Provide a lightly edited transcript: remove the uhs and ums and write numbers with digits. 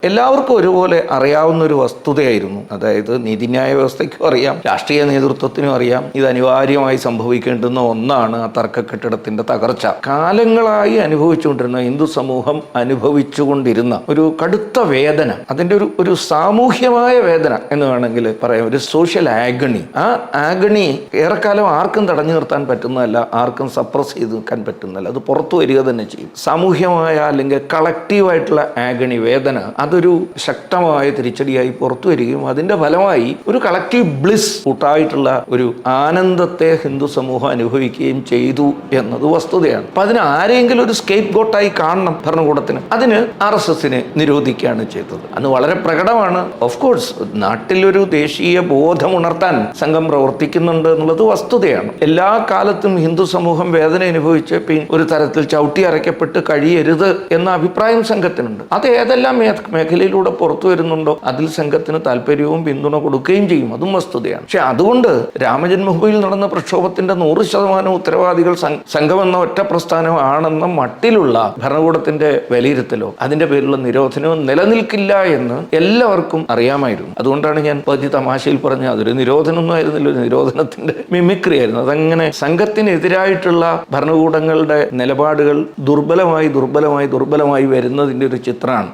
എല്ലാവർക്കും ഒരുപോലെ അറിയാവുന്ന ഒരു വസ്തുതയായിരുന്നു. അതായത് നീതിന്യായ വ്യവസ്ഥയ്ക്കും അറിയാം, രാഷ്ട്രീയ നേതൃത്വത്തിനും അറിയാം, ഇത് അനിവാര്യമായി സംഭവിക്കേണ്ടുന്ന ഒന്നാണ് ആ തർക്ക കെട്ടിടത്തിന്റെ തകർച്ച. കാലങ്ങളായി അനുഭവിച്ചുകൊണ്ടിരുന്ന ഹിന്ദു സമൂഹം അനുഭവിച്ചുകൊണ്ടിരുന്ന ഒരു കടുത്ത വേദന, അതിൻ്റെ ഒരു സാമൂഹ്യമായ വേദന എന്ന് വേണമെങ്കിൽ പറയാം, ഒരു സോഷ്യൽ ആഗണി. ആ ആഗണി ഏറെക്കാലം ആർക്കും തടഞ്ഞു നിർത്താൻ പറ്റുന്നതല്ല, ആർക്കും സപ്രസ് ചെയ്ത് നിൽക്കാൻ പറ്റുന്നതല്ല, അത് പുറത്തു വരിക തന്നെ ചെയ്യും. സാമൂഹ്യമായ അല്ലെങ്കിൽ കളക്റ്റീവായിട്ടുള്ള ആഗണി, വേദന, അതൊരു ശക്തമായ തിരിച്ചടിയായി പുറത്തു വരികയും അതിന്റെ ഫലമായി ഒരു കളക്റ്റീവ് ബ്ലിസ്, കൂട്ടായിട്ടുള്ള ഒരു ആനന്ദത്തെ ഹിന്ദു സമൂഹം അനുഭവിക്കുകയും ചെയ്തു എന്നത് വസ്തുതയാണ്. അപ്പൊ അതിന് ആരെങ്കിലും ഒരു സ്കേപ്പ് ഗോട്ടായി കാണണം ഭരണകൂടത്തിന്. അതിന് RSSനെ നിരോധിക്കുകയാണ് ചെയ്തത്. അന്ന് വളരെ പ്രകടമാണ്. ഓഫ് കോഴ്സ് നാട്ടിലൊരു ദേശീയ ബോധം ഉണർത്താൻ സംഘം പ്രവർത്തിക്കുന്നുണ്ട് എന്നുള്ളത് വസ്തുതയാണ്. എല്ലാ കാലത്തും ഹിന്ദു സമൂഹം വേദന അനുഭവിച്ച് ഒരു തരത്തിൽ ചവിട്ടി അരയ്ക്കപ്പെട്ട് കഴിയരുത് എന്ന അഭിപ്രായം സംഘത്തിനുണ്ട്. അത് ഏതെല്ലാം മേഖലയിലൂടെ പുറത്തു വരുന്നുണ്ടോ അതിൽ സംഘത്തിന് താല്പര്യവും പിന്തുണ കൊടുക്കുകയും ചെയ്യും. അതും വസ്തുതയാണ്. പക്ഷെ അതുകൊണ്ട് രാമജന്മഭൂമിയിൽ നടന്ന പ്രക്ഷോഭത്തിന്റെ 100% ഉത്തരവാദികൾ സംഘമെന്ന ഒറ്റ പ്രസ്ഥാനമാണെന്ന മട്ടിലുള്ള ഭരണകൂടത്തിന്റെ വിലയിരുത്തലോ അതിന്റെ പേരിലുള്ള നിരോധനവും നിലനിൽക്കില്ല എന്ന് എല്ലാവർക്കും അറിയാമായിരുന്നു. അതുകൊണ്ടാണ് ഞാൻ പതി തമാശയിൽ പറഞ്ഞ അതൊരു നിരോധനമൊന്നും ആയിരുന്നില്ല, ഒരു നിരോധനത്തിന്റെ മിമിക്രി ആയിരുന്നു. അതങ്ങനെ സംഘത്തിനെതിരായിട്ടുള്ള ഭരണകൂടങ്ങളുടെ നിലപാടുകൾ ദുർബലമായി വരുന്നതിന്റെ ഒരു ചിത്രമാണ്.